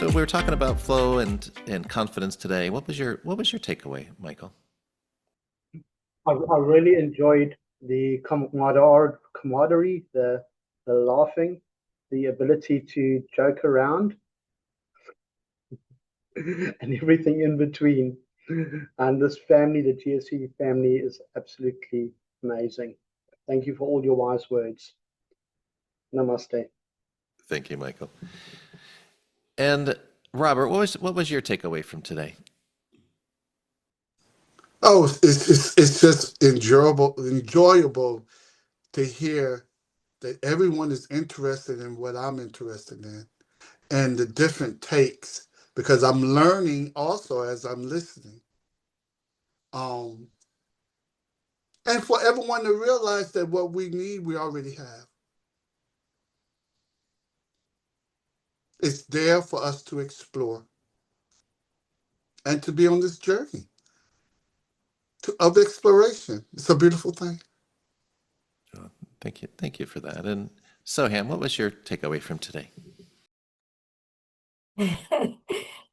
So we were talking about flow and confidence today. What was your takeaway, Michael? I really enjoyed the camaraderie, the laughing, the ability to joke around, and everything in between. And this family, the GSC family, is absolutely amazing. Thank you for all your wise words. Namaste. Thank you, Michael. And Robert, what was your takeaway from today? Oh, it's just enjoyable to hear that everyone is interested in what I'm interested in and the different takes because I'm learning also as I'm listening. Um, and for everyone to realize that what we need, we already have. It's there for us to explore and to be on this journey of exploration. It's a beautiful thing. Oh, thank you for that. And Soham, what was your takeaway from today?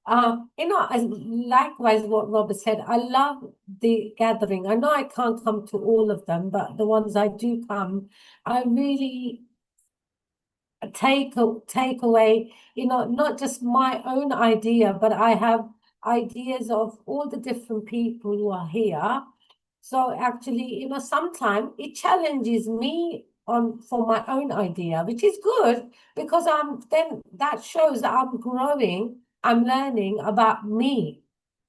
Likewise, what Robert said, I love the gathering. I know I can't come to all of them, but the ones I do come, I really take away, not just my own idea, but I have ideas of all the different people who are here. So actually, sometimes it challenges me on for my own idea, which is good because then that shows that I'm growing, I'm learning about me,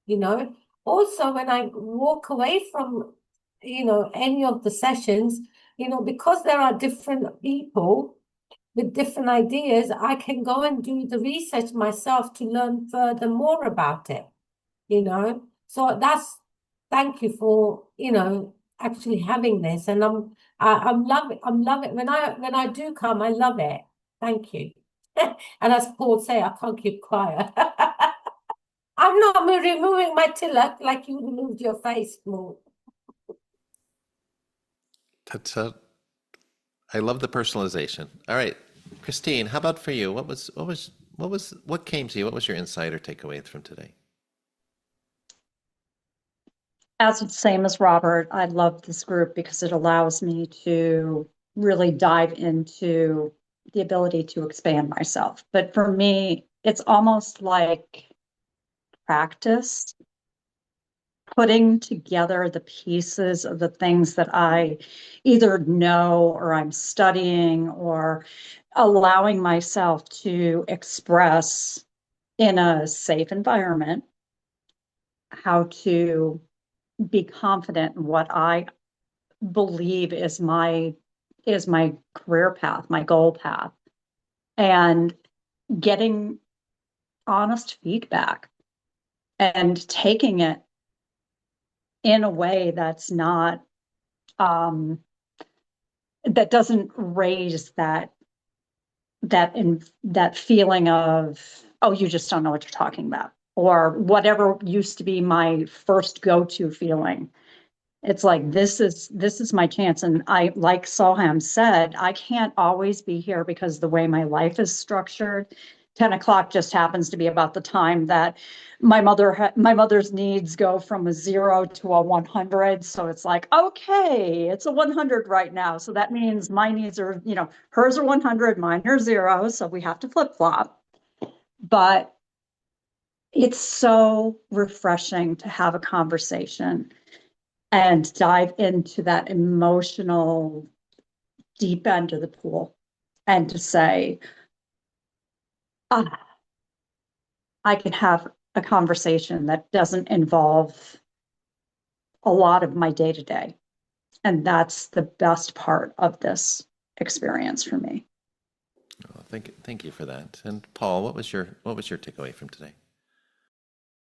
you know. Also, when I walk away from, any of the sessions, because there are different people with different ideas, I can go and do the research myself to learn further more about it, So thank you for, actually having this. And I'm loving when I do come, I love it. Thank you. And as Paul say, I can't keep quiet. I'm not removing my tilak like you removed your face, Paul. That's I love the personalization. All right, Christine, how about for you? What came to you? What was your insight or takeaway from today? As the same as Robert, I love this group because it allows me to really dive into the ability to expand myself. But for me, it's almost like practice, putting together the pieces of the things that I either know or I'm studying or allowing myself to express in a safe environment how to be confident in what I believe is my career path, my goal path, and getting honest feedback and taking it in a way that's not that doesn't raise that feeling of, oh, you just don't know what you're talking about, or whatever used to be my first go-to feeling. It's like, this is my chance. And I, like Soham said, I can't always be here because the way my life is structured, 10 o'clock just happens to be about the time that my mother's needs go from a 0 to a 100. So it's like, okay, it's a 100 right now. So that means my needs are, hers are 100, mine are 0. So we have to flip flop. But it's so refreshing to have a conversation and dive into that emotional deep end of the pool and to say, I can have a conversation that doesn't involve a lot of my day to day. And that's the best part of this experience for me. Oh, thank you for that. And Paul, what was your takeaway from today?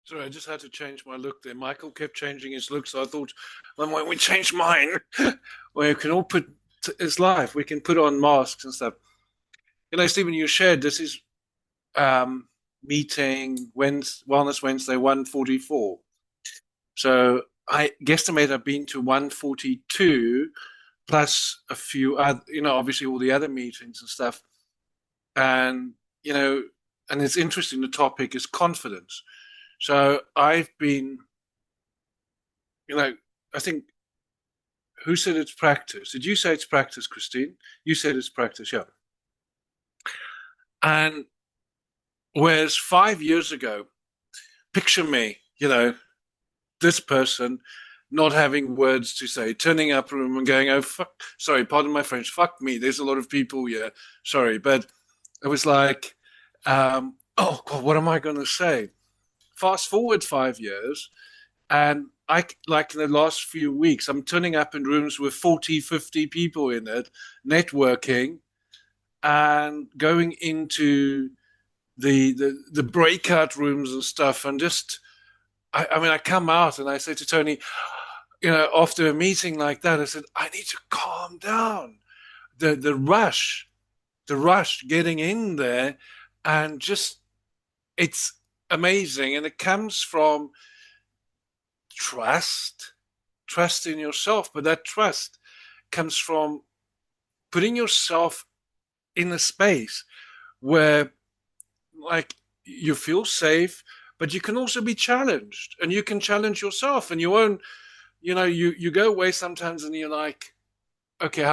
Sorry, I just had to change my look there. Michael kept changing his look, so I thought, well, when we change mine, we can all it's live. We can put on masks and stuff. Stephen, you shared this is meeting Wellness Wednesday 144. So I guesstimate I've been to 142 plus a few other, obviously all the other meetings and stuff. And, and it's interesting, the topic is confidence. So I've been, I think, who said it's practice? Did you say it's practice, Christine? You said it's practice, yeah. And whereas 5 years ago, picture me, this person not having words to say, turning up a room and going, oh, fuck, sorry, pardon my French, fuck me, there's a lot of people here, sorry. But it was like, oh, God, what am I going to say? Fast forward 5 years, and like in the last few weeks, I'm turning up in rooms with 40, 50 people in it, networking, and going into the breakout rooms and stuff, and just, I mean, I come out and I say to Tony, after a meeting like that, I said, I need to calm down. The rush getting in there, and just, it's amazing. And it comes from trust in yourself, but that trust comes from putting yourself in a space where, like, you feel safe, but you can also be challenged, and you can challenge yourself, and you won't, you go away sometimes and you're like, okay,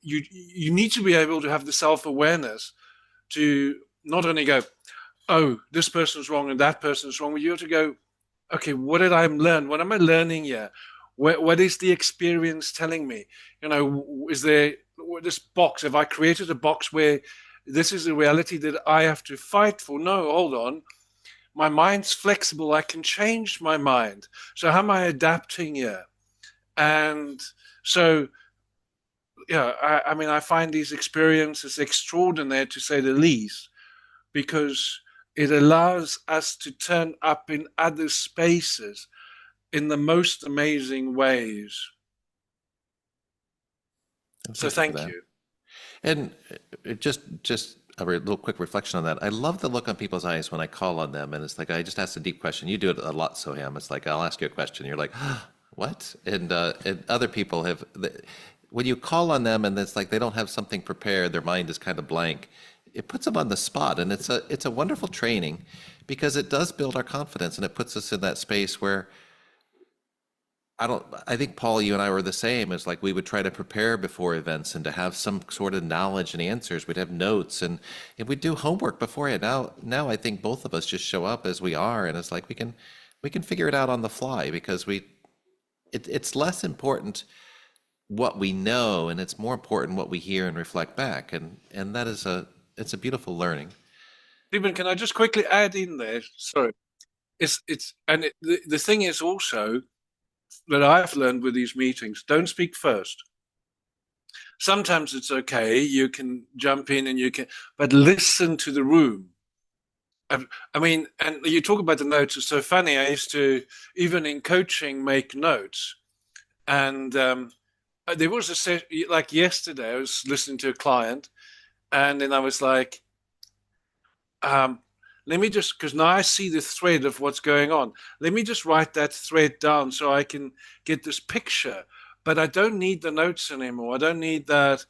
you need to be able to have the self-awareness to not only go, oh, this person's wrong and that person's wrong, but you have to go, okay, what did I learn? What am I learning here? What is the experience telling me? Is there this box? Have I created a box where this is a reality that I have to fight for? No, hold on. My mind's flexible. I can change my mind. So how am I adapting here? And so, I mean, I find these experiences extraordinary, to say the least, because it allows us to turn up in other spaces in the most amazing ways. So thank you. And just a little quick reflection on that. I love the look on people's eyes when I call on them, and it's like I just ask a deep question. You do it a lot, Soaham. It's like I'll ask you a question, you're like, what? And other people have, when you call on them, and it's like they don't have something prepared, their mind is kind of blank. It puts them on the spot, and it's a wonderful training, because it does build our confidence, and it puts us in that space where I think, Paul, you and I were the same. It's like we would try to prepare before events and to have some sort of knowledge and answers. We'd have notes, and we'd do homework beforehand. Now I think both of us just show up as we are, and it's like we can figure it out on the fly, because it's less important what we know, and it's more important what we hear and reflect back, and that is it's a beautiful learning. Stephen, can I just quickly add in there? Sorry, the thing is also that I've learned with these meetings: don't speak first. Sometimes it's okay, you can jump in but listen to the room. I mean, and you talk about the notes. It's so funny. I used to, even in coaching, make notes, and there was a session, like yesterday, I was listening to a client, and then I was like, let me just, because now I see the thread of what's going on. Let me just write that thread down so I can get this picture. But I don't need the notes anymore. I don't need that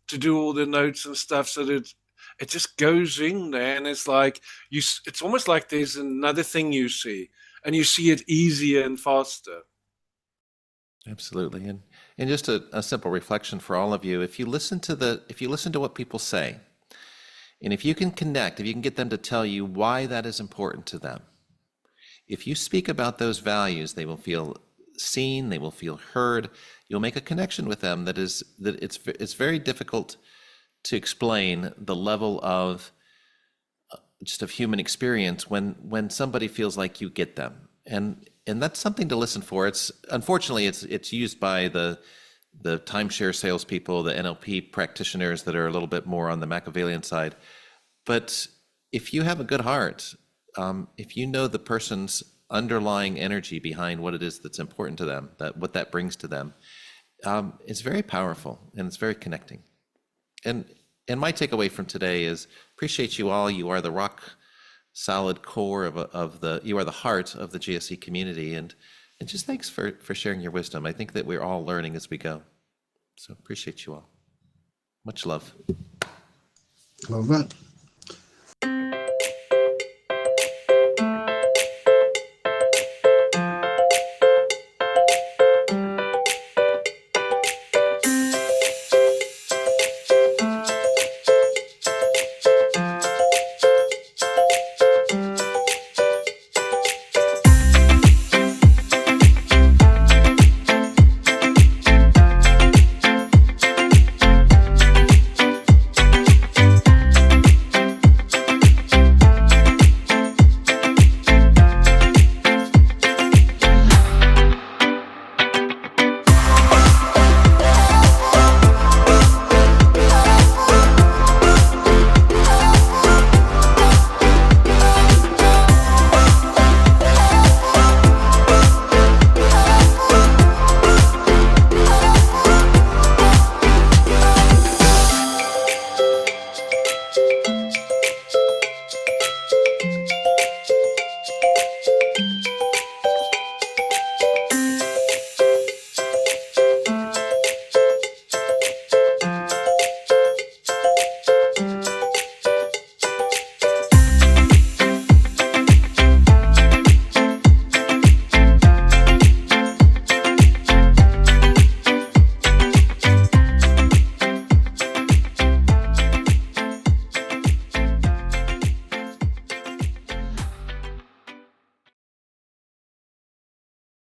to do all the notes and stuff, so that it just goes in there, and it's like it's almost like there's another thing you see, and you see it easier and faster. Absolutely. And just a simple reflection for all of you: if you listen to what people say, and if you can connect, if you can get them to tell you why that is important to them, if you speak about those values, they will feel seen, they will feel heard. You'll make a connection with them that it's very difficult to explain, the level of just of human experience when somebody feels like you get them. And that's something to listen for. Unfortunately it's used by the timeshare salespeople, the NLP practitioners that are a little bit more on the Machiavellian side. But if you have a good heart, if you know the person's underlying energy behind what it is that's important to them, what that brings to them, it's very powerful, and it's very connecting. And my takeaway from today is appreciate you all. You are the rock solid core you are the heart of the GSE community, and just thanks for sharing your wisdom. I think that we're all learning as we go. So appreciate you all. Much love. All right.